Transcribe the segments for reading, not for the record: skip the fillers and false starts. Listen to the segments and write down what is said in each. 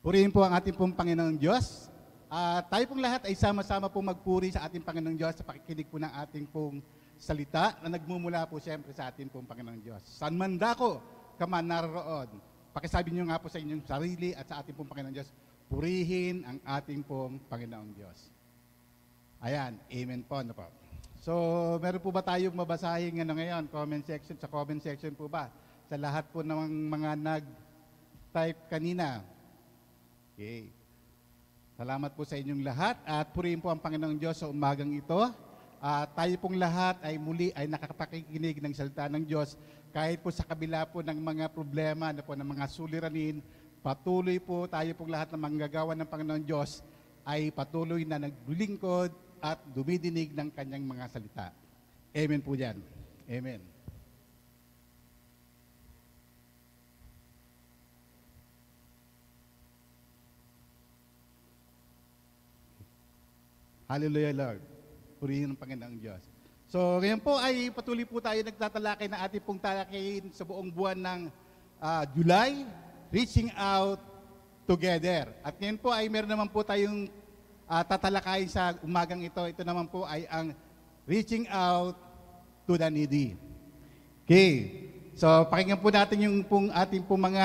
Purihin po ang ating pong Panginoong Diyos. Tayo pong lahat ay sama-sama pong magpuri sa ating Panginoong Diyos sa pakikinig po ng ating pong salita na nagmumula po siyempre sa ating pong Panginoong Diyos. San man dako ka man naroon, pakisabi niyo nga po sa inyong sarili at sa ating pong Panginoong Diyos, purihin ang ating pong Panginoong Diyos. Ayan, amen po. Ano po? So, meron po ba tayong mabasahin ngayon? Comment section, sa comment section po ba? Sa lahat po ng mga nag-type kanina. Okay. Salamat po sa inyong lahat at purihin po ang Panginoong Diyos sa umagang ito. Tayo pong lahat ay muli ay nakakapakikinig ng salita ng Diyos kahit po sa kabila po ng mga problema na po ng mga suliranin, patuloy po tayo pong lahat na manggagawa ng Panginoong Diyos ay patuloy na naglilingkod at dumidinig ng kanyang mga salita. Amen po yan. Amen. Hallelujah, Lord. Purihin ang Panginoong Diyos. So, ngayon po ay patuloy po tayo nagtatalakay na ating pong talakayin sa buong buwan ng July, Reaching Out Together. At ngayon po ay meron naman po tayong tatalakayin sa umagang ito. Ito naman po ay ang Reaching Out to the Needy. Okay. So, pakinggan po natin yung pong ating pong mga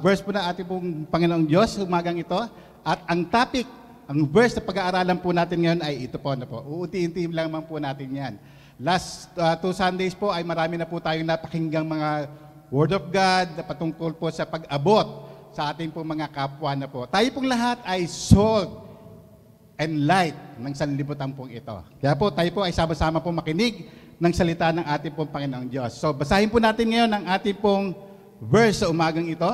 verse po na ating pong Panginoong Diyos umagang ito. At ang topic, ang verse na pag-aaralan po natin ngayon ay ito po na po. Uunti-unti lang po natin yan. Last 2 Sundays po ay marami na po tayong napakinggang mga Word of God na patungkol po sa pag-abot sa ating pong mga kapwa na po. Tayo pong lahat ay salt and light ng sanlibutan pong ito. Kaya po tayo po ay sama-sama po makinig ng salita ng ating pong Panginoong Diyos. So basahin po natin ngayon ang ating pong verse sa umagang ito.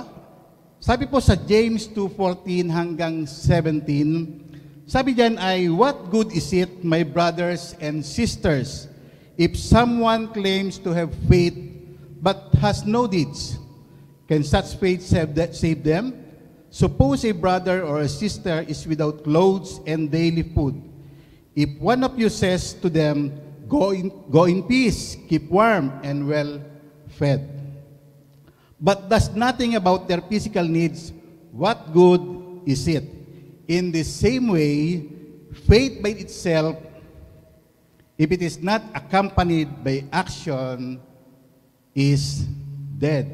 Sabi po sa James 2:14 hanggang 17, sabi diyan ay, what good is it, my brothers and sisters, if someone claims to have faith but has no deeds? Can such faith save them? Suppose a brother or a sister is without clothes and daily food. If one of you says to them, go in peace, keep warm and well fed, but does nothing about their physical needs, what good is it? In the same way, faith by itself, if it is not accompanied by action, is dead.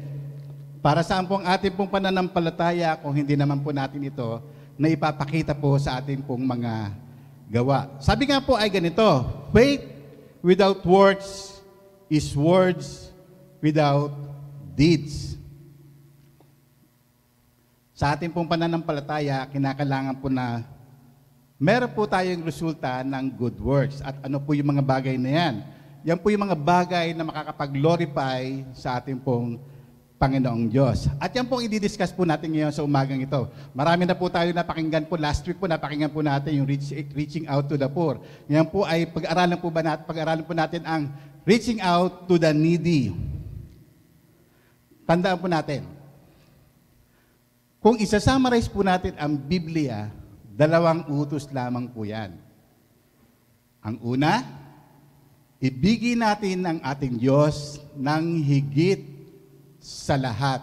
Para saan po ang ating pong pananampalataya kung hindi naman po natin ito na ipapakita po sa ating pong mga gawa? Sabi nga po ay ganito, faith without works is words without deeds. Sa ating pong pananampalataya, kinakailangan po na meron po tayong resulta ng good works. At ano po yung mga bagay na yan? Yan po yung mga bagay na makakapag-glorify sa ating pong Panginoong Diyos. At yan pong i-discuss po natin ngayon sa umagang ito. Marami na po tayo napakinggan po. Last week po napakinggan po natin yung reaching out to the poor. Yan po ay pag-aralan po natin ang reaching out to the needy. Tandaan po natin, kung isa-summarize po natin ang Biblia, 2 utos lamang po yan. Ang una, ibigin natin ang ating Diyos ng higit sa lahat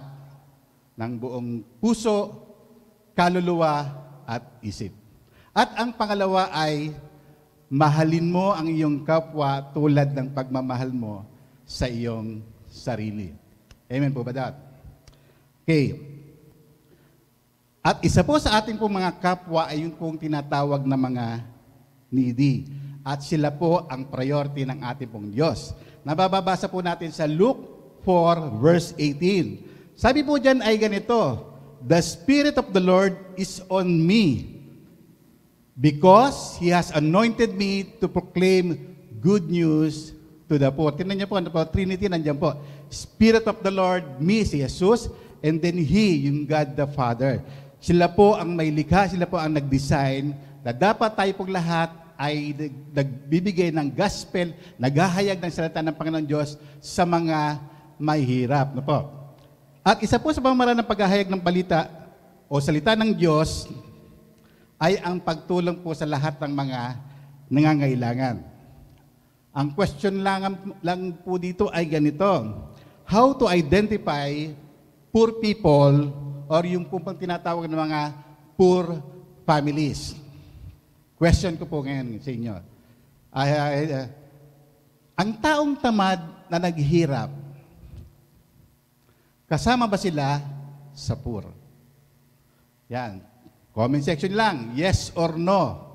ng buong puso, kaluluwa at isip. At ang pangalawa ay mahalin mo ang iyong kapwa tulad ng pagmamahal mo sa iyong sarili. Amen po ba dad? Okay. At isa po sa ating pong mga kapwa ay yung pong tinatawag na mga needy. At sila po ang priority ng ating pong Diyos. Nababasa po natin sa Luke 4 verse 18. Sabi po dyan ay ganito, the Spirit of the Lord is on me because He has anointed me to proclaim good news to the poor. Tingnan niyo po, ano po, Trinity nandiyan po. Spirit of the Lord, me, si Jesus, and then He, yung God the Father. Sila po ang may likha, sila po ang nag-design na dapat tayo pong lahat ay nagbibigay ng gospel, naghahayag ng salita ng Panginoon Diyos sa mga mahihirap. No po? At isa po sa pamamaraan ng paghahayag ng balita o salita ng Diyos ay ang pagtulong po sa lahat ng mga nangangailangan. Ang question lang po dito ay ganito, how to identify poor people or yung pong tinatawag ng mga poor families. Question ko po ngayon sa inyo. Ang taong tamad na naghihirap, kasama ba sila sa poor? Yan. Comment section lang, yes or no.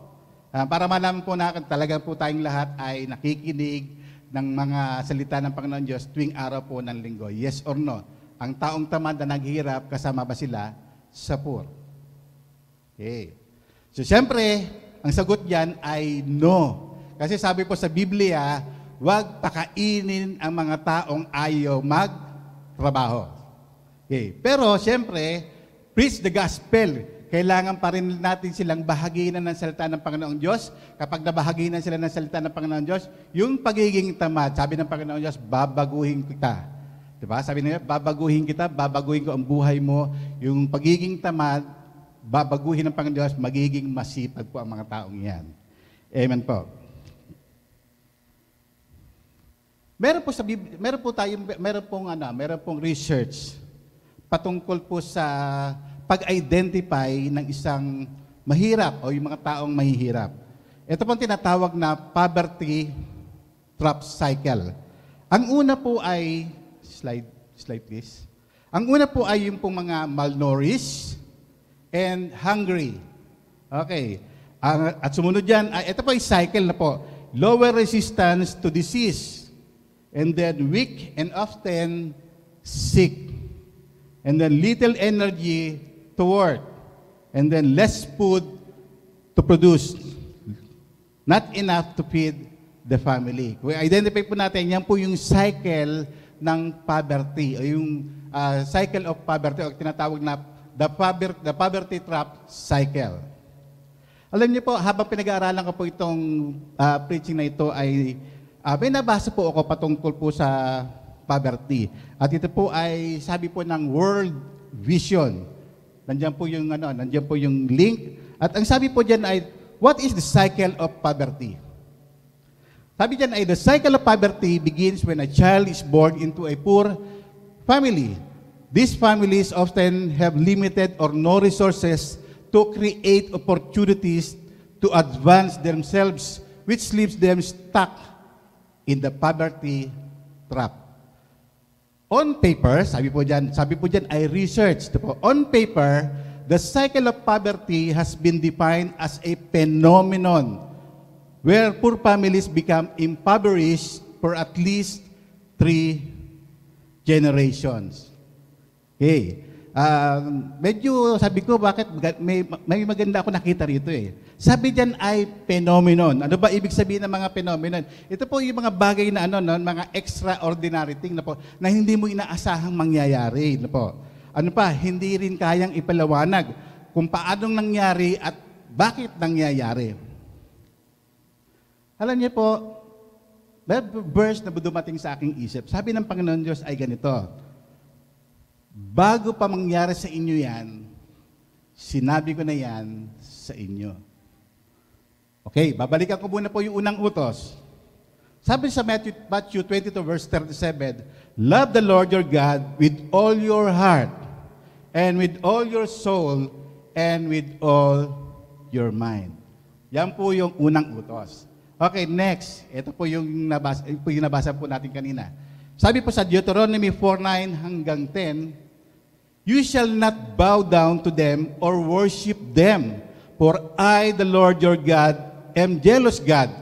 Para malaman po natin, talaga po tayong lahat ay nakikinig ng mga salita ng Panginoon Diyos tuwing araw po ng linggo. Yes or no? Ang taong tamad na naghihirap, kasama ba sila sa poor? Okay. So, siyempre, ang sagot diyan ay no. Kasi sabi po sa Biblia, huwag pakainin ang mga taong ayaw magtrabaho. Okay. Pero, siyempre, preach the gospel. Kailangan pa rin natin silang bahaginan ng salita ng Panginoong Diyos. Kapag nabahaginan sila ng salita ng Panginoong Diyos, yung pagiging tamad, sabi ng Panginoong Diyos, babaguhin kita. Diba? Sabi niya, babaguhin kita, babaguhin ko ang buhay mo. Yung pagiging tamad, babaguhin ng Panginoong Diyos, magiging masipag po ang mga taong yan. Amen po. Meron pong research patungkol po sa pag-identify ng isang mahirap o yung mga taong mahihirap. Ito pong tinatawag na poverty trap cycle. Ang una po ay, slide please. Ang una po ay yung pong mga malnourished and hungry. Okay. At sumunod dyan, ito po ay cycle na po. Lower resistance to disease. And then weak and often sick. And then little energy to work. And then less food to produce. Not enough to feed the family. Kung identify po natin, yan po yung cycle ng poverty, o yung cycle of poverty, o tinatawag na the poverty trap cycle. Alam niyo po, habang pinag-aaralan ko po itong preaching na ito, ay may nabasa po ako patungkol po sa poverty. At ito po ay sabi po ng World Vision. Nandiyan po yung link. At ang sabi po diyan ay, what is the cycle of poverty? Sabi diyan ay, the cycle of poverty begins when a child is born into a poor family. These families often have limited or no resources to create opportunities to advance themselves, which leaves them stuck in the poverty trap. On paper, sabi po dyan ay research. On paper, the cycle of poverty has been defined as a phenomenon where poor families become impoverished for at least 3 generations. Okay. Medyo sabi ko, bakit may maganda ako nakita rito eh. Sabi diyan ay phenomenon. Ano ba ibig sabihin ng mga phenomenon? Ito po yung mga bagay na mga extraordinary thing na hindi mo inaasahang mangyayari, hindi rin kayang ipaliwanag kung paanong nangyari at bakit nangyayari. Alam niyo po, may verse na dumating sa aking isip. Sabi ng Panginoon Diyos ay ganito, bago pa mangyari sa inyo yan, sinabi ko na yan sa inyo. Okay, babalikan ko muna po yung unang utos. Sabi sa Matthew 22 verse 37, love the Lord your God with all your heart, and with all your soul, and with all your mind. Yan po yung unang utos. Okay, next. Ito po yung nabasa po natin kanina. Sabi po sa Deuteronomy 4:9 hanggang 10, you shall not bow down to them or worship them, for I, the Lord your God, am jealous God,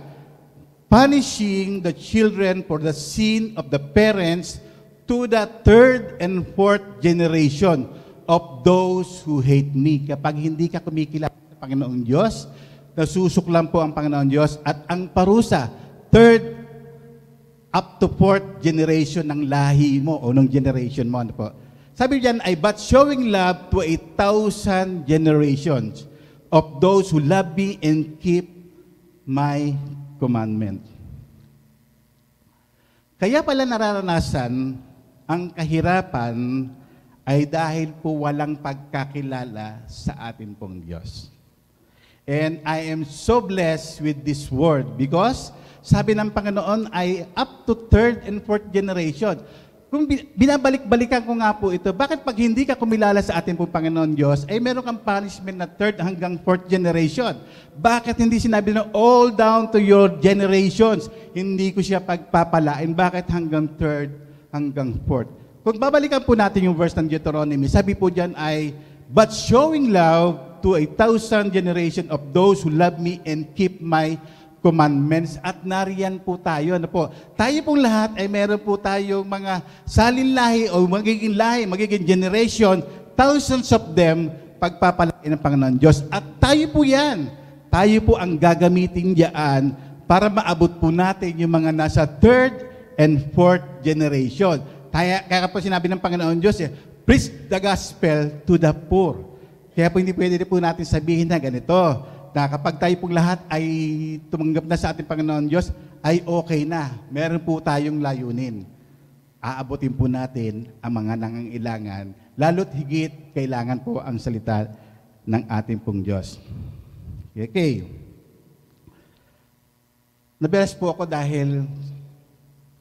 punishing the children for the sin of the parents to the 3rd and 4th generation of those who hate me. Kapag hindi ka kumikilala sa Panginoong Diyos, nasusuklam po ang Panginoong Diyos at ang parusa, 3rd up to 4th generation ng lahi mo o ng generation mo. Ano po? Sabi diyan ay, but showing love to 1,000 generations of those who love me and keep my commandment. Kaya pala nararanasan ang kahirapan ay dahil po walang pagkakilala sa atin pong Diyos. And I am so blessed with this word because sabi ng Panginoon ay up to 3rd and 4th generation. kung binabalik-balikan ko nga po ito, bakit pag hindi ka kumilala sa ating pong Panginoon Diyos, ay meron kang punishment na third hanggang fourth generation? Bakit hindi sinabi na all down to your generations? Hindi ko siya pagpapalain. Bakit hanggang third, hanggang fourth? Kung babalikan po natin yung verse ng Deuteronomy, sabi po dyan ay, but showing love to 1,000 generation of those who love me and keep my commandments. At nariyan po tayo. Ano po? Tayo pong lahat ay meron po tayong mga salinlahi o magiging lahi, magiging generation, thousands of them, pagpapalain ng Panginoon Diyos. At tayo po yan. Tayo po ang gagamitin diyan para maabot po natin yung mga nasa third and fourth generation. Kaya po sinabi ng Panginoon Diyos, preach the gospel to the poor. Kaya po hindi pwede po natin sabihin na ganito, na kapag tayo pong lahat ay tumanggap na sa ating Panginoon Diyos, ay okay na. Meron po tayong layunin. Aabutin po natin ang mga nangangailangan, lalo't higit kailangan po ang salita ng ating pong Diyos. Okay. Nabelas po ako dahil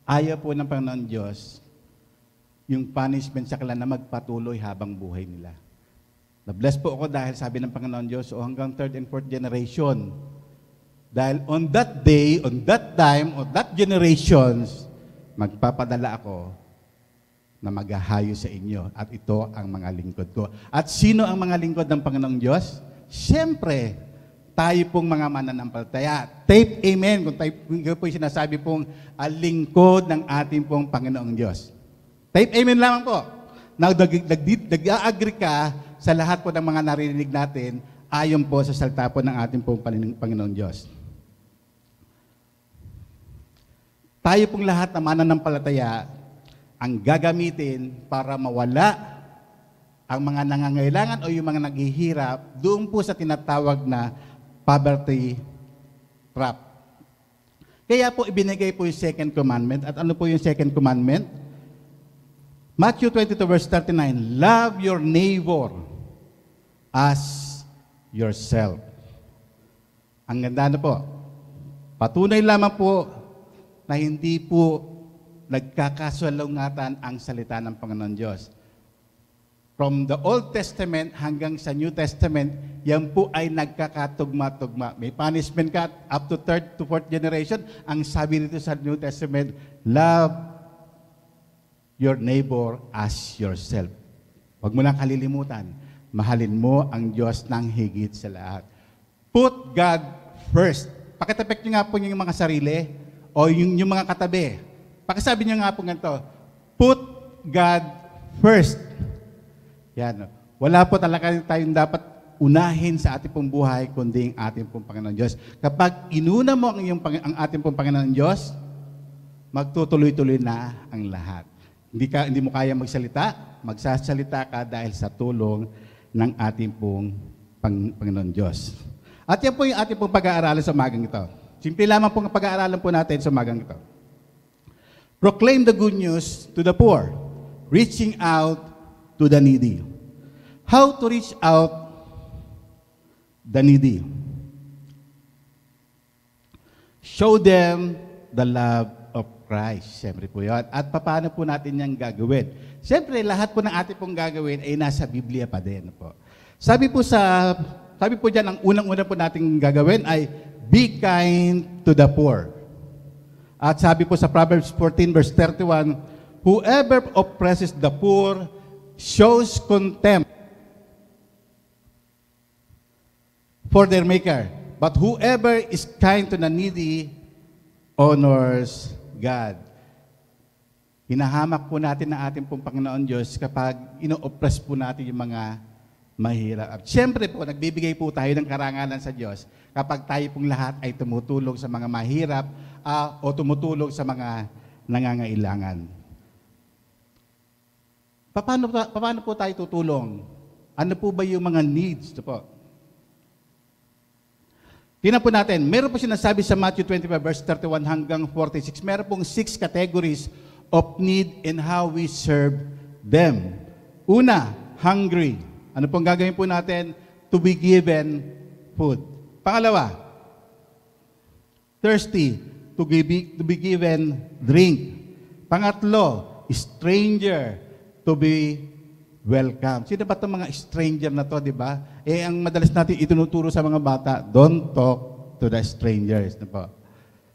ayaw po ng Panginoon Diyos yung punishment sa kanila na magpatuloy habang buhay nila. Na-bless po ako dahil sabi ng Panginoon Diyos, hanggang third and fourth generation. Dahil on that day, on that time, on that generations, magpapadala ako na maghahayo sa inyo. At ito ang mga lingkod ko. At sino ang mga lingkod ng Panginoong Diyos? Siyempre, tayo pong mga mananampalataya. Tape amen kung tayo po yung sinasabi pong lingkod ng ating pong Panginoong Diyos. Tape amen lamang po. Nag-agree ka sa lahat po ng mga narinig natin, ayon po sa salita po ng ating pong Panginoong Diyos. Tayo pong lahat na mananampalataya ang gagamitin para mawala ang mga nangangailangan o yung mga naghihirap doon po sa tinatawag na poverty trap. Kaya po ibinigay po yung second commandment. At ano po yung second commandment? Matthew 22 verse 39, love your neighbor as yourself. Ang ganda na po. Patunay lamang po na hindi po nagkakasalungatan ang salita ng Panginoon Diyos. From the Old Testament hanggang sa New Testament, yan po ay nagkakatugma-tugma. May punishment ka up to third to fourth generation. Ang sabi nito sa New Testament, love your neighbor as yourself. Huwag mo lang kalilimutan. Mahalin mo ang Diyos ng higit sa lahat. Put God first. Pakitapik nyo nga po yung mga sarili o yung mga katabi. Pakisabi nyo nga po ganito, put God first. Yan. Wala po talaga tayong dapat unahin sa ating pong buhay, kundi ang ating pong Panginoon Diyos. Kapag inuna mo ang ating pong Panginoon Diyos, magtutuloy-tuloy na ang lahat. Hindi mo kaya magsasalita ka dahil sa tulong ng ating pong Panginoon Diyos. At yan po yung ating pong pag-aaralan sa umagang ito. Simple lamang pong pag-aaralan po natin sa umagang ito. Proclaim the good news to the poor, reaching out to the needy. How to reach out the needy? Show them the love of Christ. Siyempre po yun. At paano po natin yung gagawin? Siyempre, lahat po ng ating pong gagawin ay nasa Biblia pa din po. Sabi po dyan, ang unang-una po nating gagawin ay be kind to the poor. At sabi po sa Proverbs 14 verse 31, whoever oppresses the poor shows contempt for their maker. But whoever is kind to the needy honors God. Hinahamak po natin ng ating pong Panginoon Diyos kapag ino-oppress po natin yung mga mahirap. At siyempre po, nagbibigay po tayo ng karangalan sa Diyos kapag tayo pong lahat ay tumutulong sa mga mahirap o tumutulong sa mga nangangailangan. Paano po tayo tutulong? Ano po ba yung mga needs? Ito po. Tingnan po natin, meron po sinasabi sa Matthew 25 verse 31 hanggang 46, meron pong 6 categories of need and how we serve them. Una, hungry. Ano pong gagawin po natin? To be given food. Pangalawa, thirsty. To be given drink. Pangatlo, stranger to be welcome. Sino ba itong mga stranger na to, di ba? Ang madalas natin itinuturo sa mga bata, don't talk to the strangers. Na po.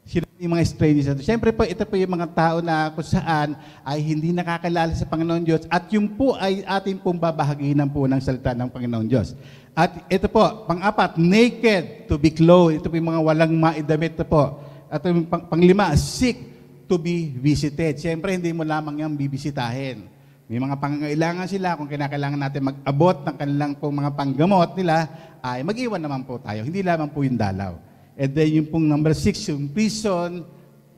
Sino yung mga strangers na to? Siyempre po, ito po yung mga tao na kung saan ay hindi nakakilala sa Panginoon Diyos at yung po ay ating pong babahaginan po ng salita ng Panginoon Diyos. At ito po, pang-apat, naked to be clothed. Ito po yung mga walang maidamit na po. At yung pang-lima, sick to be visited. Siyempre, hindi mo lamang yung bibisitahin. May mga pangangailangan sila, kung kinakailangan natin mag-abot ng kanilang pong mga panggamot nila, ay mag-iwan naman po tayo. Hindi lamang po yung dalaw. And then yung pong number 6, yung prison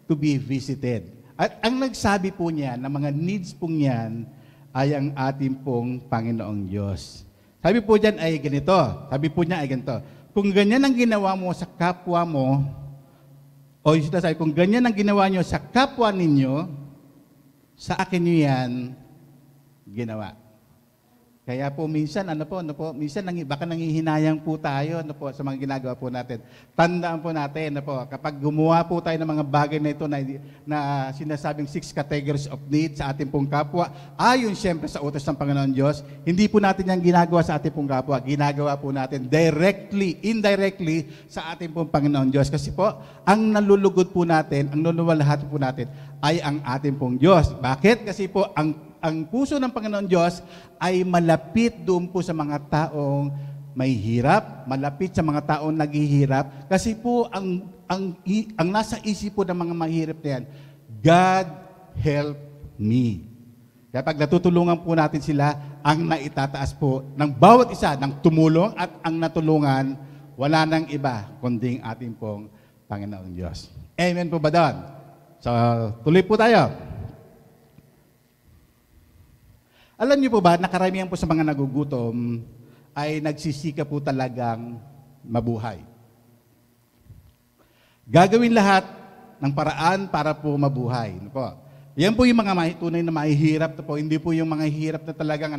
to be visited. At ang nagsabi po niya na mga needs pong yan ay ang ating pong Panginoong Diyos. Sabi po dyan ay ganito. Sabi po niya ay ganito. Kung ganyan ang ginawa mo sa kapwa mo, o yung sabi, kung ganyan ang ginawa nyo sa kapwa ninyo, sa akin nyo yan ginawa. Kaya po minsan, minsan baka nangihinayang po tayo sa mga ginagawa po natin. Tandaan po natin, kapag gumawa po tayo ng mga bagay na ito na sinasabing 6 categories of needs sa ating pong kapwa, ayon siyempre sa utos ng Panginoon Diyos, hindi po natin yan ginagawa sa ating pong kapwa, ginagawa po natin indirectly sa ating pong Panginoon Diyos. Kasi po, ang nalulugod po natin, ang luluwalhati po natin, ay ang ating pong Diyos. Bakit? Kasi po, ang puso ng Panginoon Diyos ay malapit doon po sa mga taong may hirap, malapit sa mga taong naghihirap. Kasi po, ang nasa isip po ng mga mahirap na yan, God help me. Kaya pag natutulungan po natin sila, ang naitataas po ng bawat isa ng tumulong at ang natulungan, wala nang iba kundi ating pong Panginoong Diyos. Amen po ba doon? So, tuloy po tayo. Alam niyo po ba, nakaramihan po sa mga nagugutom ay nagsisika po talagang mabuhay. Gagawin lahat ng paraan para po mabuhay. Ano po? Yan po yung mga tunay na mahihirap na po. Hindi po yung mga hirap na talagang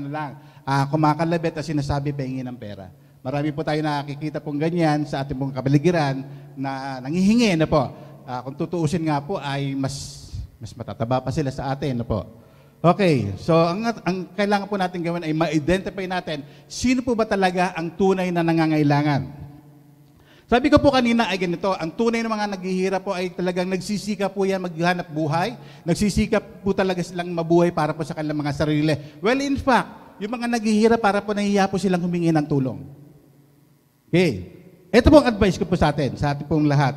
kumakalabit at sinasabi pahingi ng pera. Marami po tayo nakikita pong ganyan sa ating pong kapaligiran na nangihingi na po. Kung tutuusin nga po ay mas matataba pa sila sa atin. Na po. Okay, so ang kailangan po natin gawin ay ma-identify natin sino po ba talaga ang tunay na nangangailangan. Sabi ko po kanina ay ganito, ang tunay na mga naghihirap po ay talagang nagsisika po yan maghanap buhay, nagsisika po talaga silang mabuhay para po sa kanilang mga sarili. Well, in fact, yung mga naghihirap para po nahihiya po silang humingi ng tulong. Okay, ito po ang advice ko po sa atin pong lahat.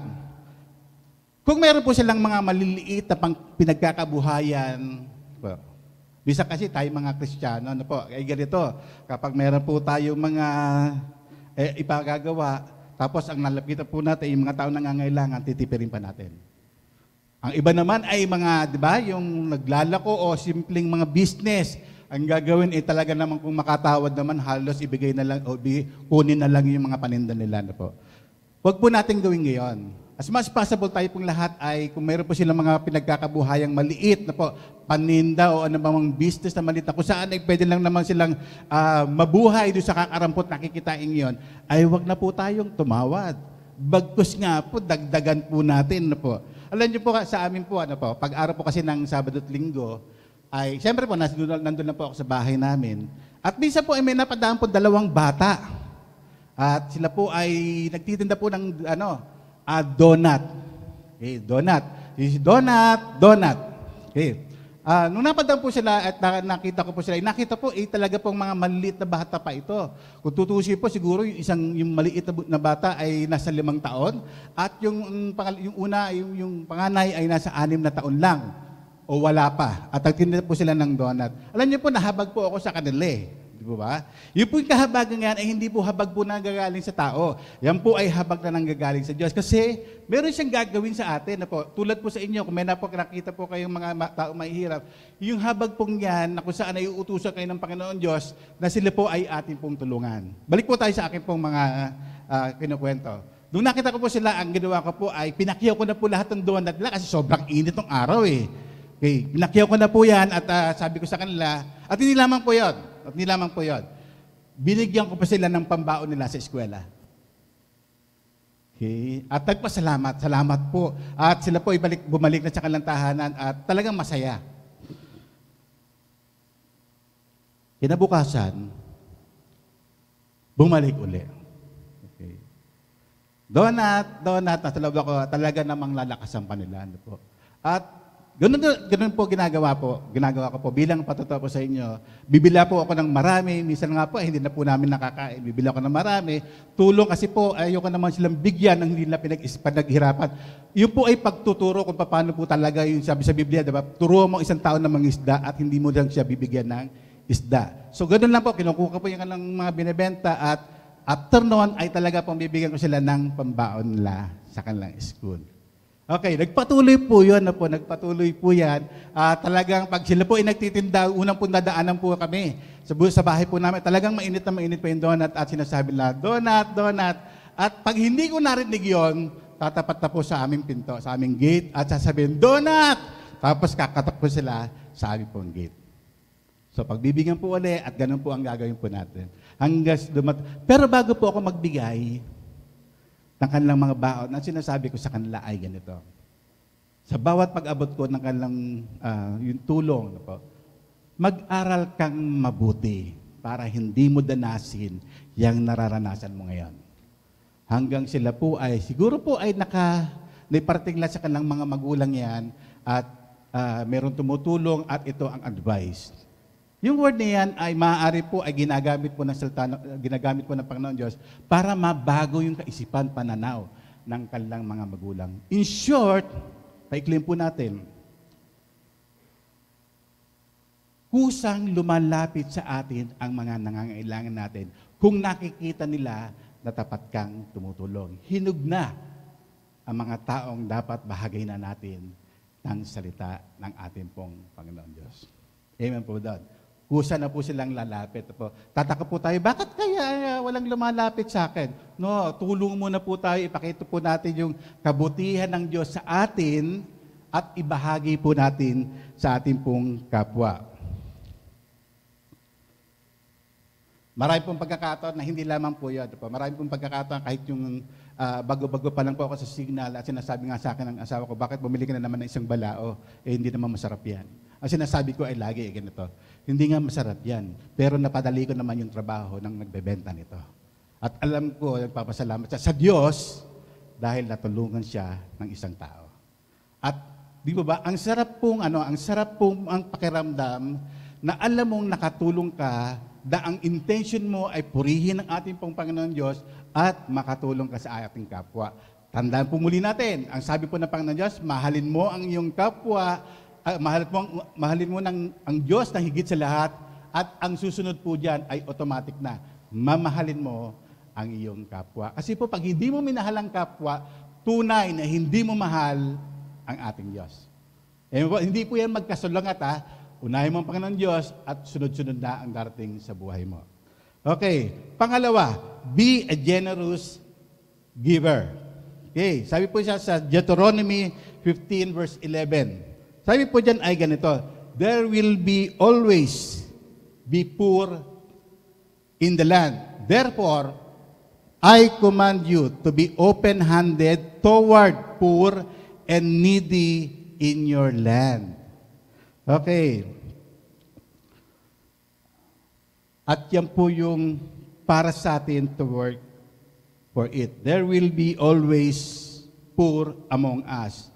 Kung meron po silang mga maliliit na pinagkakabuhayan, bisa kasi tayo mga Kristiyano, ay ganito, kapag meron po tayo mga ipagagawa, tapos ang nalapitan po natin, yung mga tao nangangailangan, titipirin pa natin. Ang iba naman ay mga, di ba, yung naglalako o simpleng mga business, ang gagawin ay talaga naman kung makatawad naman, halos ibigay na lang o kunin na lang yung mga paninda nila. Huwag po natin gawin ngayon. As much as possible tayo pong lahat ay kung mayroon po silang mga pinagkakabuhayang maliit na po, paninda o ano bang business na maliit na kung saan ay pwede lang naman silang mabuhay doon sa kakarampot na kikitain yon, ay wag na po tayong tumawad. Bagkus nga po, dagdagan po natin. Alam niyo po sa amin po, pag araw po kasi ng Sabado at Linggo, ay siyempre po, nandun na po ako sa bahay namin. At minsan po ay may napadaan po 2 bata. At sila po ay nagtitinda po ng donut. Okay, donut. Donut. Okay. Nung napadaan po sila at nakita ko po sila, nakita po talaga pong mga maliit na bata pa ito. Kung tutusin po, siguro yung maliit na bata ay nasa 5 taon at yung panganay ay nasa 6 na taon lang o wala pa. At nagtinda po sila ng donut. Alam niyo po, nahabag po ako sa kanila Di ba? Yung po yung kahabagan yan ay hindi po habag po nanggagaling sa tao. Yan po ay habag na nanggagaling sa Diyos. Kasi meron siyang gagawin sa atin. Tulad po sa inyo, kung may nakita po kayong mga tao mahihirap, yung habag pong yan, na kung saan ay uutusan kayo ng Panginoon Diyos, na sila po ay ating pong tulungan. Balik po tayo sa akin pong mga kinukwento. Nung nakita ko po sila, ang ginawa ko po ay pinakyaw ko na po lahat ng donut nila kasi sobrang init ng araw Okay, pinakyaw ko na po yan at sabi ko sa kanila, at hindi lamang po yun. Binigyan ko pa sila ng pambaon nila sa eskwela. Okay? At nagpasalamat. Salamat po. At sila po bumalik na sa kanilang tahanan at talagang masaya. Kinabukasan, bumalik uli. Okay. Donut, nasa loob ako, talaga namang lalakasan pa nila. Ano po. At ganun po ginagawa ko po bilang patotoo po sa inyo. Bibila po ako ng marami, minsan nga po hindi na po namin nakakain. Bibila ako ng marami. Tulong kasi po, ayoko naman silang bigyan ng hindi na pinaghirapan. Yun po ay pagtuturo kung paano po talaga yung sabi sa Biblia, diba? Turo mo isang tao ng mangisda at hindi mo lang siya bibigyan ng isda. So ganun lang po, kinukuha po yung ng mga binibenta at after noon ay talaga pong bibigyan ko sila ng pambaon nila sa kanilang school. Okay, nagpatuloy po yun. Nagpatuloy po yan. Talagang pag sila po ay nagtitinda, unang po nadaanan po kami. Sa bahay po namin, talagang mainit na mainit pa yung donut at sinasabi nila, donut. At pag hindi ko narinig yun, tatapat na po sa aming pinto, sa aming gate, at sasabihin, donut! Tapos kakatak po sila sa aming pong gate. So pagbibigyan po ulit, at ganun po ang gagawin po natin. Pero bago po ako magbigay ng kanilang mga baon, ang sinasabi ko sa kanila ay ganito. Sa bawat pag-abot ko ng kanilang yung tulong, mag-aral kang mabuti para hindi mo danasin yung nararanasan mo ngayon. Hanggang sila po ay, siguro po ay naipartingla sa kanilang mga magulang yan at meron tumutulong at ito ang advice. Yung word na yan ay maaari po ay ginagamit po ng Panginoon Diyos para mabago yung kaisipan, pananaw ng kanilang mga magulang. In short, paiklim po natin, kusang lumalapit sa atin ang mga nangangailangan natin kung nakikita nila na tapat kang tumutulong. Hinug na ang mga taong dapat bahagay na natin ng salita ng ating pong Panginoon Diyos. Amen po doon. Kusa na po silang lalapit. Tataka po tayo, bakit kaya walang lumalapit sa akin? No, tulong muna po tayo, ipakita po natin yung kabutihan ng Diyos sa atin at ibahagi po natin sa ating pong kapwa. Marami pong pagkakataon na hindi lamang po yun. Marami pong pagkakataon kahit yung bago-bago pa lang po ako sa signal at sinasabi nga sa akin ng asawa ko, bakit bumili ka na naman ng isang balao? Hindi naman masarap yan. Ang sinasabi ko ay lagi ganito, hindi nga masarap yan, pero napadali ko naman yung trabaho ng nagbebenta nito. At alam ko, nagpapasalamat siya sa Diyos dahil natulungan siya ng isang tao. At di ba, ang sarap pong ang pakiramdam na alam mong nakatulong ka, na ang intention mo ay purihin ang ating pong Panginoon Diyos at makatulong ka sa ating kapwa. Tandaan po muli natin, ang sabi po ng Panginoon Diyos, mahalin mo ang iyong kapwa, mahalin mo ang Diyos na higit sa lahat at ang susunod po dyan ay automatic na mamahalin mo ang iyong kapwa. Kasi po pag hindi mo minahal ang kapwa, tunay na hindi mo mahal ang ating Diyos. Hindi po yan magkasulungat unahin mo ang Panginoon Diyos at sunod-sunod na ang darating sa buhay mo. Okay, pangalawa, be a generous giver. Okay, sabi po siya sa Deuteronomy 15 verse 11. Sabi po dyan ay ganito, there will be always be poor in the land. Therefore, I command you to be open-handed toward poor and needy in your land. Okay. At yan po yung para sa atin to work for it. There will be always poor among us.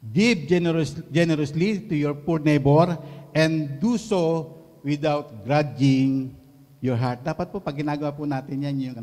Give generously to your poor neighbor and do so without grudging your heart. Dapat po pag ginagawa po natin yan, yung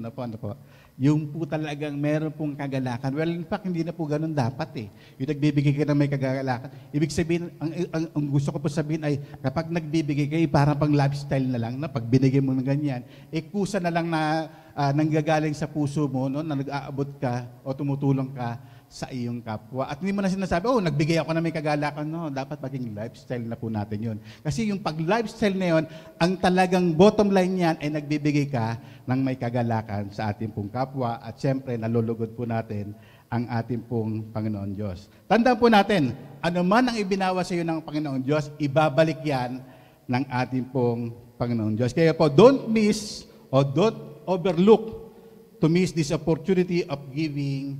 yung po talagang meron pong kagalakan. Well, in fact, hindi na po ganun dapat Yung nagbibigay kayo ng may kagalakan. Ibig sabihin, ang gusto ko po sabihin ay kapag nagbibigay kayo, parang pang lifestyle na lang na pag binigay mo ng ganyan, kusa na lang na nanggagaling sa puso mo, no, na nag-aabot ka o tumutulong ka sa iyong kapwa. At hindi mo na sinasabi, nagbigay ako na may kagalakan. No, dapat maging lifestyle na po natin yun. Kasi yung pag-lifestyle na yun, ang talagang bottom line niyan ay nagbibigay ka ng may kagalakan sa ating pong kapwa at siyempre nalulugod po natin ang ating pong Panginoon Diyos. Tandaan po natin, ano man ang ibinawa sa iyo ng Panginoon Diyos, ibabalik yan ng ating pong Panginoon Diyos. Kaya po, don't miss or don't overlook to miss this opportunity of giving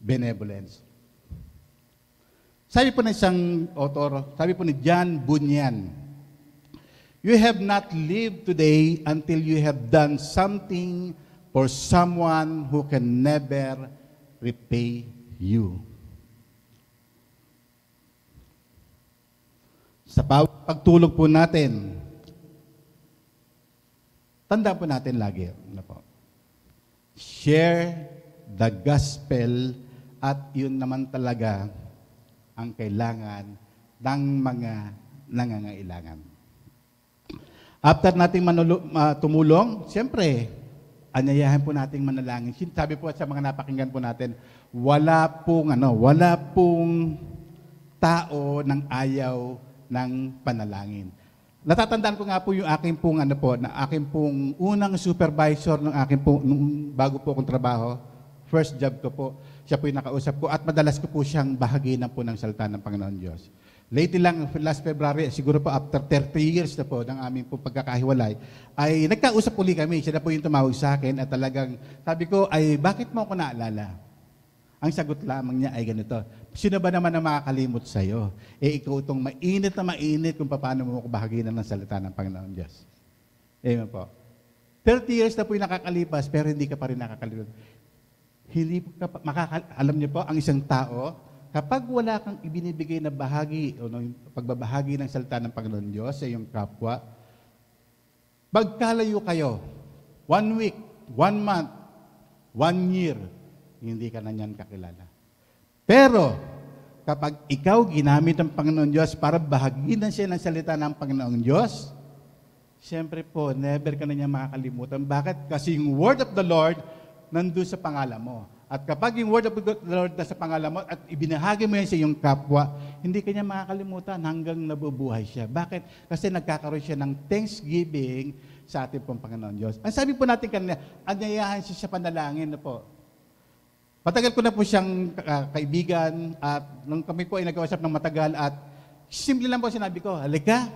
benevolence. Sabi po ng isang author, sabi po ni John Bunyan, You have not lived today until you have done something for someone who can never repay you. Sa pagtulog po natin, tanda po natin lagi, share the gospel at yun naman talaga ang kailangan ng mga nangangailangan. After nating tumulong, siyempre, anyayahan po nating manalangin. Sabi po sa mga napakinggan po natin, wala pong tao ng ayaw ng panalangin. Natatandaan ko nga po yung aking pong unang supervisor ng aking pong bago po akong trabaho, first job ko po. Siya po yung nakausap ko at madalas ko po siyang bahaginan po ng salita ng Panginoon Diyos. Lately lang, last February, siguro po after 30 years na po ng aming po pagkakahiwalay, ay nagkausap uli kami. Siya na po yung tumawag sa akin at talagang sabi ko, ay bakit mo ako naalala? Ang sagot lamang niya ay ganito, sino ba naman ang makakalimot sa'yo? Ikaw itong mainit na mainit kung paano mo bahaginan ng salita ng Panginoon Diyos. Amen po. 30 years na po yung nakakalipas, pero hindi ka pa rin nakakalimutan. Hindi ka alam niyo po, ang isang tao, kapag wala kang ibinibigay na bahagi o pagbabahagi ng salita ng Panginoon Diyos sa iyong kapwa, magkalayo kayo, 1 week, 1 month, 1 year, hindi ka na niyan kakilala. Pero, kapag ikaw ginamit ng Panginoon Diyos para bahaginan siya ng salita ng Panginoon Diyos, siyempre po, never ka na niya makakalimutan. Bakit? Kasi yung word of the Lord nandun sa pangalan mo. At kapag yung word of the Lord na sa pangalan mo at ibinahagi mo yan sa iyong kapwa, hindi kanya makakalimutan hanggang nabubuhay siya. Bakit? Kasi nagkakaroon siya ng thanksgiving sa ating pong Panginoon Diyos. Ang sabi po natin kanina, anyayahan siya sa panalangin na po. Matagal ko na po siyang kaibigan at nung kami po ay nag-uusap ng matagal at simple lang po sinabi ko, halika.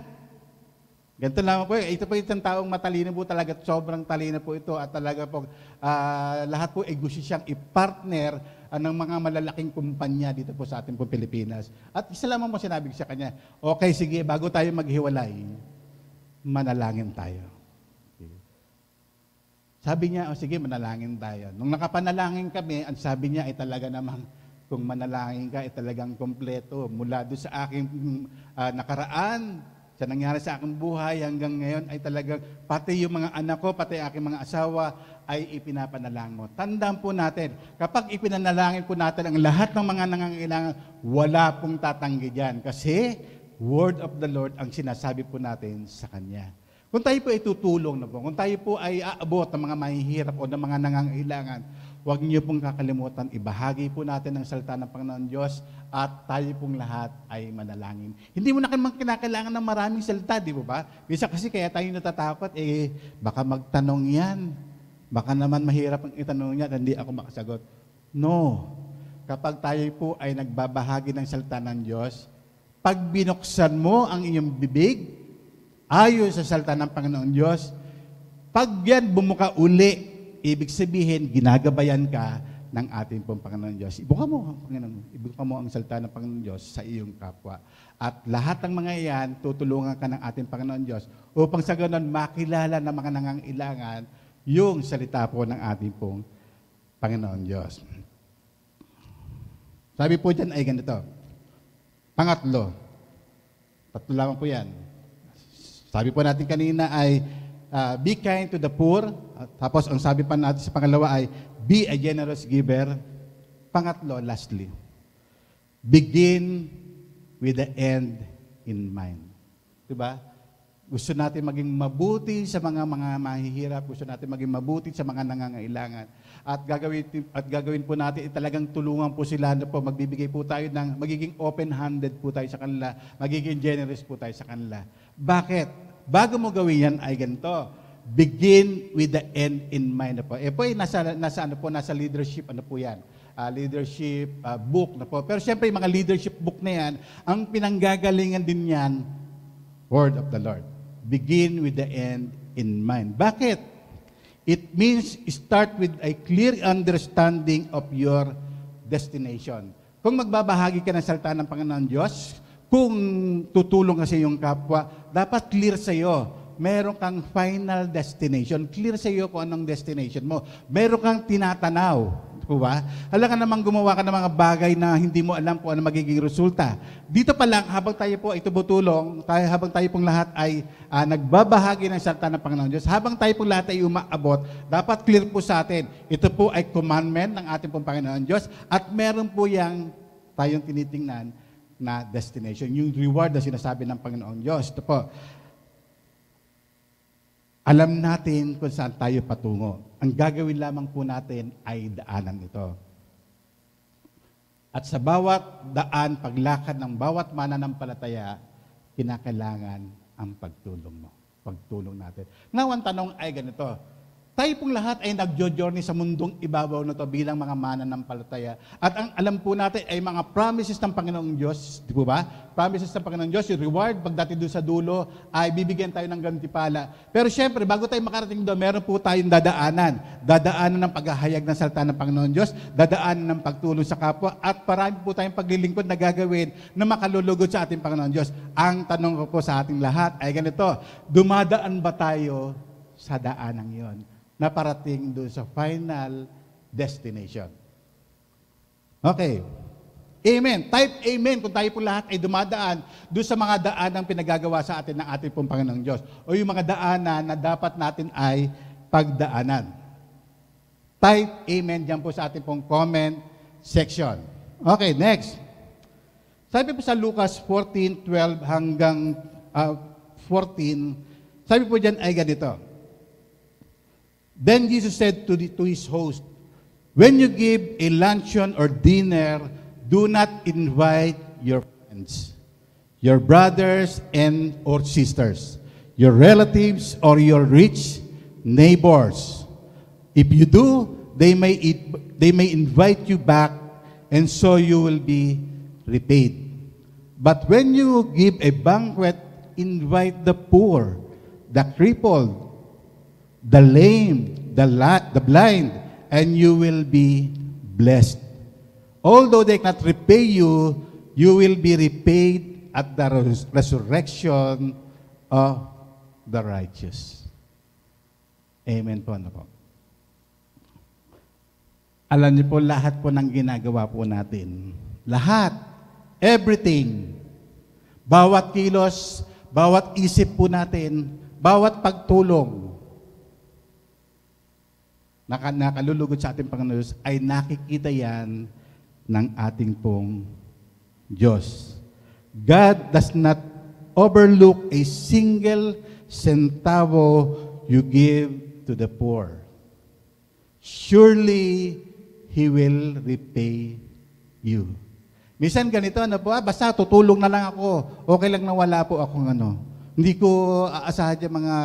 Ganito lang po, ito po itong taong matalino po talaga, sobrang talino po ito at talaga po, lahat po ay gusto siyang i-partner ng mga malalaking kumpanya dito po sa ating po Pilipinas. At isa lamang po sinabi ko sa kanya, okay, sige, bago tayo maghiwalay, manalangin tayo. Okay. Sabi niya, sige, manalangin tayo. Nung nakapanalangin kami, ang sabi niya ay talaga namang, kung manalangin ka, ay talagang kompleto. Mula doon sa aking nakaraan, sa nangyari sa aking buhay hanggang ngayon ay talagang pati yung mga anak ko, pati aking mga asawa ay ipinapanalangin mo. Tandaan po natin, kapag ipinanalangin po natin ang lahat ng mga nangangailangan, wala pong tatanggi dyan. Kasi word of the Lord ang sinasabi po natin sa Kanya. Kung tayo po ay tutulong na po, kung tayo po ay aabot ng mga mahihirap o ng mga nangangailangan, huwag niyo pong kakalimutan, ibahagi po natin ang salita ng Panginoon Diyos at tayo pong lahat ay manalangin. Hindi mo na kinakailangan ng maraming salita, di ba? Bisa kasi kaya tayo natatakot, baka magtanong yan. Baka naman mahirap ang itanong niya at hindi ako makasagot. No. Kapag tayo po ay nagbabahagi ng salita ng Diyos, pag binuksan mo ang iyong bibig, ayon sa salita ng Panginoon Diyos, pag yan bumuka uli, ibig sabihin, ginagabayan ka ng ating pong Panginoon Diyos. Ibuka mo, Panginoon. Ibuka mo ang salita ng Panginoon Diyos sa iyong kapwa. At lahat ng mga iyan, tutulungan ka ng ating Panginoon Diyos upang sa ganon makilala ng mga nangangailangan yung salita po ng ating pong Panginoon Diyos. Sabi po dyan ay ganito. Pangatlo. Tatlo lamang po yan. Sabi po natin kanina ay be kind to the poor. Tapos ang sabi pa natin sa pangalawa ay be a generous giver. Pangatlo, lastly, begin with the end in mind. Diba? Gusto natin maging mabuti sa mga mahihirap. Gusto natin maging mabuti sa mga nangangailangan. At gagawin po natin, talagang tulungan po sila na po, magbibigay po tayo ng, magiging open-handed po tayo sa kanila, magiging generous po tayo sa kanila. Bakit? Bago mo gawin yan ay ganito. Begin with the end in mind na po. Po nasa leadership po yan. Leadership book na po. Pero siyempre yung mga leadership book na yan, ang pinanggagalingan din yan, word of the Lord. Begin with the end in mind. Bakit? It means start with a clear understanding of your destination. Kung magbabahagi ka ng salita ng Panginoon Diyos, kung tutulong kasi yung kapwa, dapat clear sa'yo. Meron kang final destination. Clear sa'yo kung anong destination mo. Meron kang tinatanaw. Po ba? Hala ka namang gumawa ka ng mga bagay na hindi mo alam kung ano magiging resulta. Dito pa lang, habang tayo po ay tumutulong, habang tayo pong lahat ay nagbabahagi ng salita ng Panginoon Diyos, habang tayo pong lahat ay umaabot, dapat clear po sa atin, ito po ay commandment ng ating pong Panginoon Diyos at meron po yang tayong tinitingnan na destination, yung reward na sinasabi ng Panginoon Diyos. Ito po. Alam natin kung saan tayo patungo. Ang gagawin lamang po natin ay daanan ito. At sa bawat daan, paglakad ng bawat mananampalataya, kinakailangan ang pagtulong mo. Pagtulong natin. Now, ang tanong ay ganito. Tayo pong lahat ay nagjo-journey sa mundong ibabaw na to bilang mga mananampalataya. At ang alam po natin ay mga promises ng Panginoong Diyos, di po ba? Promises ng Panginoong Diyos, yung reward, pagdating doon sa dulo, ay bibigyan tayo ng gantimpala. Pero syempre, bago tayo makarating doon, meron po tayong dadaanan. Dadaanan ng paghahayag ng salita ng Panginoon Diyos, dadaanan ng pagtulong sa kapwa, at parang po tayong paglilingkod na gagawin na makalulugod sa ating Panginoon Diyos. Ang tanong ko po sa ating lahat ay ganito, dumadaan ba tayo sa daanang yon na parating doon sa final destination? Okay. Amen. Type amen kung tayo po lahat ay dumadaan doon sa mga daan ang pinagagawa sa atin ng ating pong Panginoong Diyos o yung mga daanan na dapat natin ay pagdaanan. Type amen dyan po sa ating pong comment section. Okay, next. Sabi po sa Lucas 14:12 hanggang 14, sabi po dyan ay ganito. Then Jesus said to his host, when you give a luncheon or dinner, do not invite your friends, your brothers and or sisters, your relatives or your rich neighbors. If you do, they may invite you back, and so you will be repaid. But when you give a banquet, invite the poor, the crippled, the lame, the blind, and you will be blessed. Although they cannot repay you, you will be repaid at the resurrection of the righteous. Amen po. Ano po? Alam niyo po, lahat po ng ginagawa po natin, lahat, everything, bawat kilos, bawat isip po natin, bawat pagtulong, nakalulugod sa ating Panginoon Diyos, ay nakikita yan ng ating pong Diyos. God does not overlook a single centavo you give to the poor. Surely, He will repay you. Minsan ganito, ano po, basta tutulong na lang ako, okay lang na wala po akong ano. Hindi ko aasahan yung mga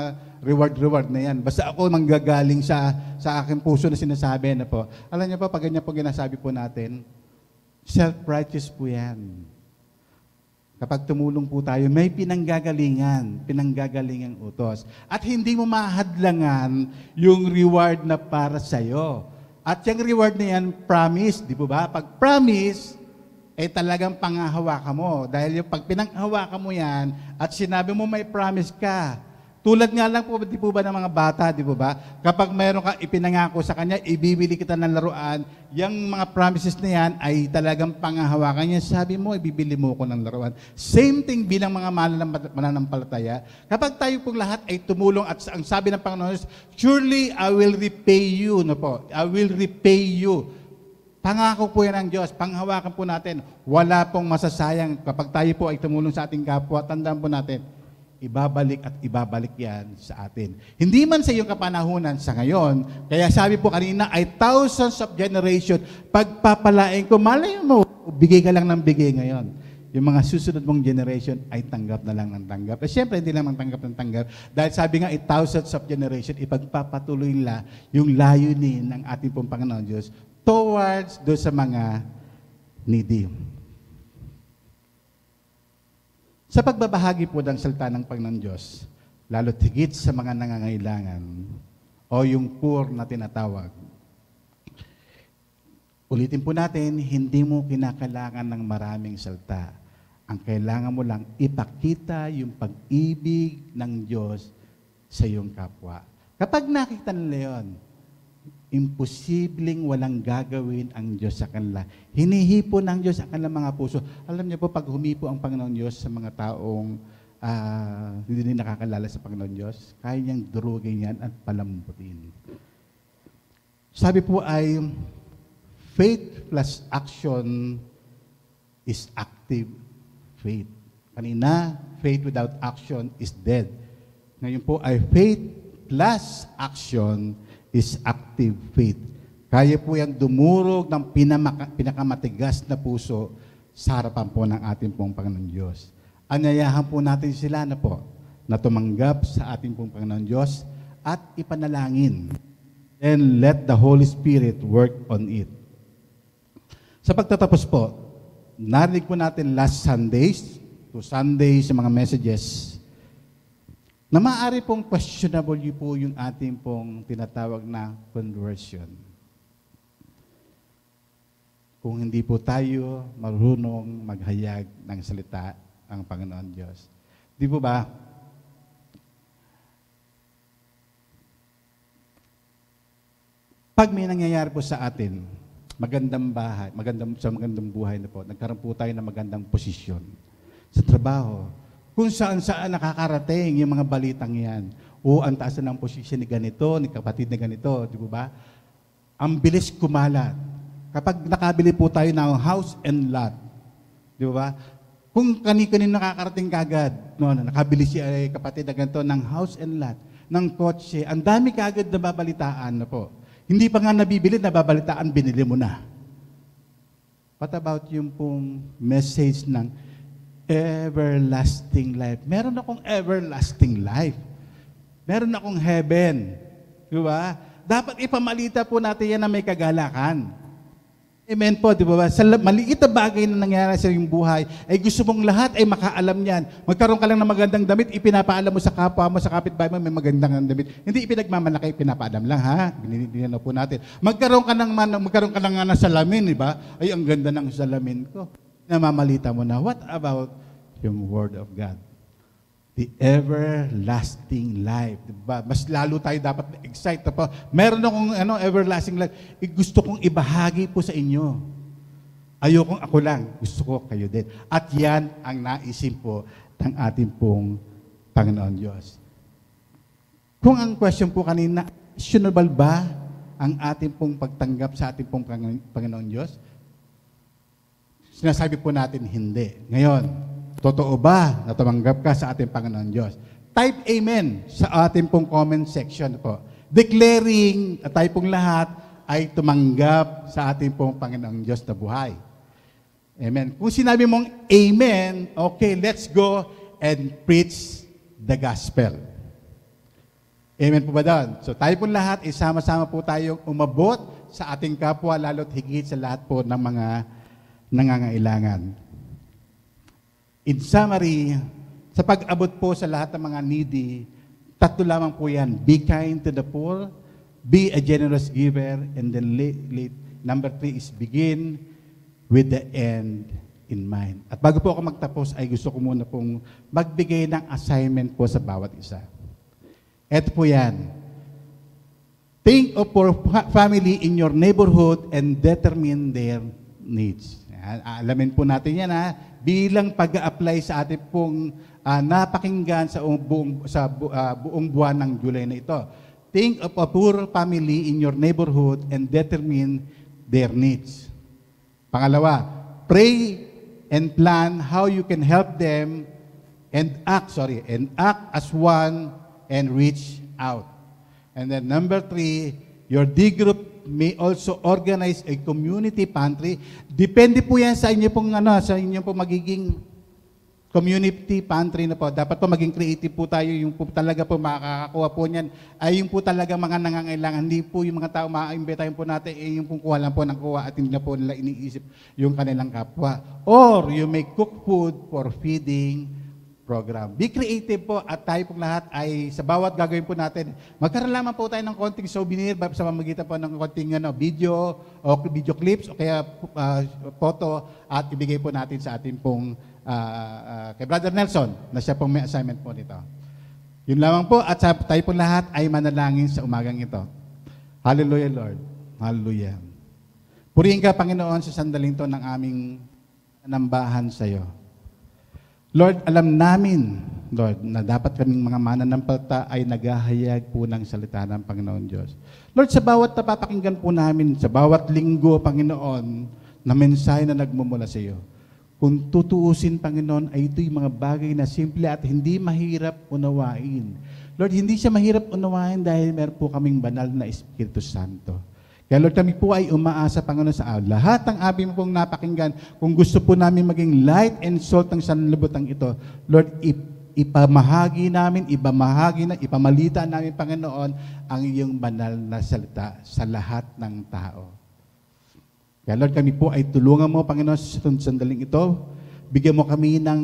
reward na yan. Basta ako manggagaling sa aking puso na sinasabi na po. Alam niyo po, pag ganyan po ginasabi po natin, self-righteous po yan. Kapag tumulong po tayo, may pinanggagalingang utos. At hindi mo mahadlangan yung reward na para sa'yo. At yung reward na yan, promise, di po ba? Pag promise, eh talagang panghahawakan mo. Dahil yung pag pinanghawakan mo yan, at sinabi mo may promise ka, tulad nga lang po, di po ba ng mga bata, di po ba? Kapag mayroon ka ipinangako sa kanya, ibibili kita ng laruan, yung mga promises na yan ay talagang panghahawakan niya. Sabi mo, ibibili mo ko ng laruan. Same thing bilang mga mananampalataya. Kapag tayo pong lahat ay tumulong at ang sabi ng Panginoon, surely I will repay you. No po? I will repay you. Pangako po yan ng Diyos. Panghawakan po natin. Wala pong masasayang kapag tayo po ay tumulong sa ating kapwa. Tandaan po natin, ibabalik at ibabalik yan sa atin. Hindi man sa iyong kapanahunan sa ngayon, kaya sabi po kanina ay thousands of generation, pagpapalain ko, malay mo, bigay ka lang ng bigay ngayon. Yung mga susunod mong generation ay tanggap na lang ng tanggap. Eh, siyempre, hindi lang tanggap ng tanggap. Dahil sabi nga, thousands of generation, ipagpapatuloy nila yung layunin ng ating pong Panginoon Diyos towards do sa mga needy. Sa pagbabahagi po ng salita ng Panginoon Diyos, lalo higit sa mga nangangailangan o yung poor na tinatawag, ulitin po natin, hindi mo kinakailangan ng maraming salita. Ang kailangan mo lang ipakita yung pag-ibig ng Diyos sa iyong kapwa. Kapag nakita nila yun, imposibleng walang gagawin ang Diyos sa kanila. Hinihipo ng Diyos ang kanilang mga puso. Alam niyo po, pag humipo ang Panginoon Diyos sa mga taong hindi din nakakalala sa Panginoon Diyos, kaya niyang durugin yan at palambutin. Sabi po ay, faith plus action is active faith. Kanina, faith without action is dead. Ngayon po ay faith plus action is active faith. Kaya po yan dumurog ng pinakamatigas na puso sa harapan po ng ating pong Panginoon Diyos. Anyayahan po natin sila na tumanggap sa ating pong Panginoon Diyos at ipanalangin. And let the Holy Spirit work on it. Sa pagtatapos po, narinig po natin last Sundays to Sundays sa mga messages na maaari pong questionable po yung ating pong tinatawag na conversion. Kung hindi po tayo marunong maghayag ng salita ang Panginoon Diyos. Di po ba? Pag may nangyayari po sa atin, magandang buhay na po, nagkaroon po tayo ng magandang posisyon sa trabaho, kung saan-saan nakakarating yung mga balitang yan. O ang taas na ng posisyon ni ganito, ni kapatid na ganito, di ba? Ang bilis kumalat. Kapag nakabili po tayo ng house and lot, di ba? Kung kani-kanino nakakarating kagad, nakabili si kapatid na ganito ng house and lot, ng kotse, ang dami kagad na babalitaan na po. Hindi pa nga nabibili, nababalitaan, binili mo na. What about yung pong message ng everlasting life? Meron akong everlasting life. Meron akong heaven. Di ba? Dapat ipamalita po natin yan na may kagalakan. Amen po, di ba? Sa maliit na bagay na nangyari sa iyong buhay, ay gusto mong lahat ay makaalam yan. Magkaroon ka lang ng magandang damit, ipinapaalam mo sa kapwa mo, sa kapitbahay mo, may magandang damit. Hindi ipinagmamalaki, pinapaalam lang, ha? Binigyan po natin. Magkaroon ka ng salamin, di ba? Ay, ang ganda ng salamin ko. Namamalita mo na, what about yung Word of God? The everlasting life. Diba? Mas lalo tayo dapat na-excite. Meron akong everlasting life. Gusto kong ibahagi po sa inyo. Ayokong ako lang. Gusto ko kayo din. At yan ang naisip po ng ating pong Panginoon Diyos. Kung ang question po kanina, questionable ba ang ating pong pagtanggap sa ating pong Panginoon Diyos? Sinasabi po natin, hindi. Ngayon, totoo ba na tumanggap ka sa ating Panginoon Diyos? Type Amen sa ating pong comment section po. Declaring na tayo pong lahat ay tumanggap sa ating pong Panginoon Diyos na buhay. Amen. Kung sinabi mong Amen, okay, let's go and preach the gospel. Amen po ba doon? So tayo pong lahat, isama-sama po tayong umabot sa ating kapwa, lalo't higit sa lahat po ng mga nangangailangan. In summary, sa pag-abot po sa lahat ng mga needy, tatlo lamang po yan. Be kind to the poor, be a generous giver, and then number 3 is begin with the end in mind. At bago po ako magtapos, ay gusto ko muna pong magbigay ng assignment po sa bawat isa. Ito po yan. Think of your family in your neighborhood and determine their needs. Alamin po natin yan, ha? Bilang pag-a-apply sa ating pong napakinggan sa buong buwan ng July na ito. Think of a poor family in your neighborhood and determine their needs. Pangalawa, pray and plan how you can help them and act as one and reach out. And then number 3, your D group may also organize a community pantry. Depende po yan sa inyo pong magiging community pantry na po. Dapat po maging creative po tayo. Yung po talaga po makakakuha po niyan ay yung po talaga mga nangangailangan. Hindi po yung mga tao ma-imbitahin po natin yung pong kuha lang po ng kuha at hindi na po nila iniisip yung kanilang kapwa. Or you may cook food for feeding program. Be creative po at tayo pong lahat ay sa bawat gagawin po natin, magkaroon lamang po tayo ng konting souvenir sa pamamagitan po ng konting video o video clips o kaya photo at ibigay po natin sa ating pong kay Brother Nelson na siya pong may assignment po nito. Yun lamang po at tayo po lahat ay manalangin sa umagang ito. Hallelujah, Lord. Hallelujah. Purihin ka, Panginoon, sa sandaling to ng aming nambahan sa iyo. Lord, alam namin, Lord, na dapat kaming mga mananampalata ay naghahayag po ng salita ng Panginoon Diyos. Lord, sa bawat napapakinggan po namin, sa bawat linggo, Panginoon, na mensahe na nagmumula sa iyo, kung tutuusin, Panginoon, ay ito'y mga bagay na simple at hindi mahirap unawain. Lord, hindi siya mahirap unawain dahil meron po kaming banal na Espiritu Santo. Kaya Lord, kami po ay umaasa, Panginoon, sa lahat ng aming pong napakinggan. Kung gusto po namin maging light and salt ng sanlibutan ito, Lord, ipamahagi namin, ipamalita namin, Panginoon, ang iyong banal na salita sa lahat ng tao. Kaya Lord, kami po ay tulungan mo, Panginoon, sa sandaling ito. Bigyan mo kami ng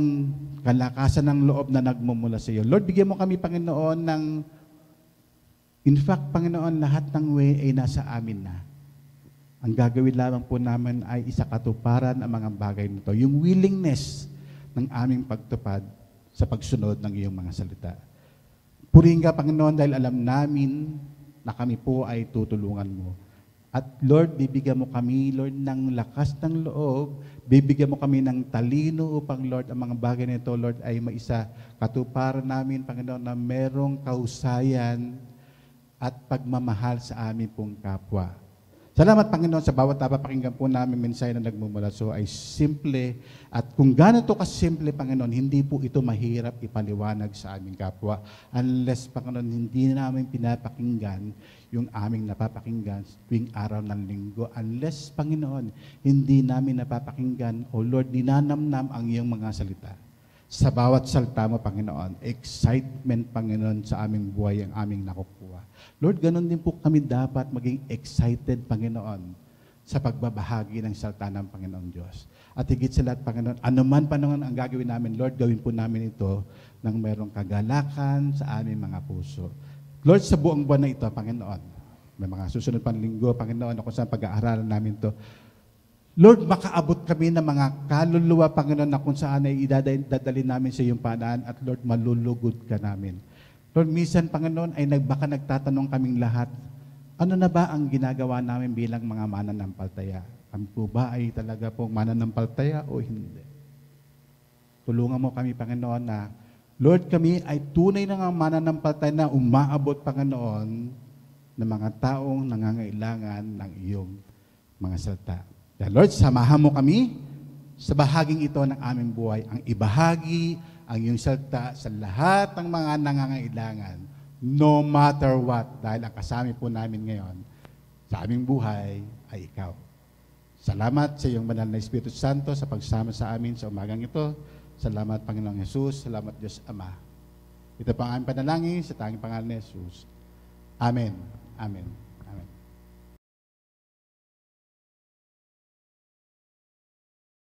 kalakasan ng loob na nagmumula sa iyo. Lord, bigyan mo kami, Panginoon, ng in fact, Panginoon, lahat ng way ay nasa amin na. Ang gagawin lamang po namin ay isakatuparan ang mga bagay nito. Yung willingness ng aming pagtupad sa pagsunod ng iyong mga salita. Purihin ka, Panginoon, dahil alam namin na kami po ay tutulungan mo. At Lord, bibigyan mo kami, Lord, ng lakas ng loob. Bibigyan mo kami ng talino upang, Lord, ang mga bagay nito, Lord, ay maisa katuparan namin, Panginoon, na merong kausayan at pagmamahal sa amin pong kapwa. Salamat, Panginoon, sa bawat napapakinggan po namin mensahe na nagmumula so ay simple. At kung gano'n to kasimple, Panginoon, hindi po ito mahirap ipaliwanag sa aming kapwa unless, Panginoon, hindi namin pinapakinggan yung aming napapakinggan tuwing araw ng linggo. Unless, Panginoon, hindi namin napapakinggan, O Lord, ninanamnam ang iyong mga salita. Sa bawat salita mo, Panginoon, excitement, Panginoon, sa aming buhay ang aming nakukuha. Lord, ganun din po kami dapat maging excited, Panginoon, sa pagbabahagi ng salita ng Panginoon Diyos. At higit sa lahat, Panginoon, anuman, Panginoon, ang gagawin namin, Lord, gawin po namin ito ng mayroong kagalakan sa aming mga puso. Lord, sa buong buwan na ito, Panginoon, may mga susunod pang linggo, Panginoon, kung saan pag-aaralan namin ito, Lord, makaabot kami ng mga kaluluwa, Panginoon, na kung saan ay idadalhin namin sa iyong panaan at Lord, malulugod ka namin. Lord, minsan, Panginoon, ay baka nagtatanong kaming lahat, ano na ba ang ginagawa namin bilang mga mananampalataya? Kami po ba ay talaga pong mananampalataya o hindi? Tulungan mo kami, Panginoon, na Lord, kami ay tunay na nga mananampalataya na umaabot, Panginoon, ng mga taong nangangailangan ng iyong mga salita. Kaya Lord, samahan mo kami sa bahaging ito ng aming buhay, ang ibahagi ang iyong salita sa lahat ng mga nangangailangan, no matter what, dahil ang kasama po namin ngayon sa aming buhay ay ikaw. Salamat sa iyong banal na Espiritu Santo sa pagsama sa amin sa umagang ito. Salamat, Panginoong Jesus. Salamat, Diyos Ama. Ito po ang aming panalangin sa tanging pangalan ni Jesus. Amen. Amen.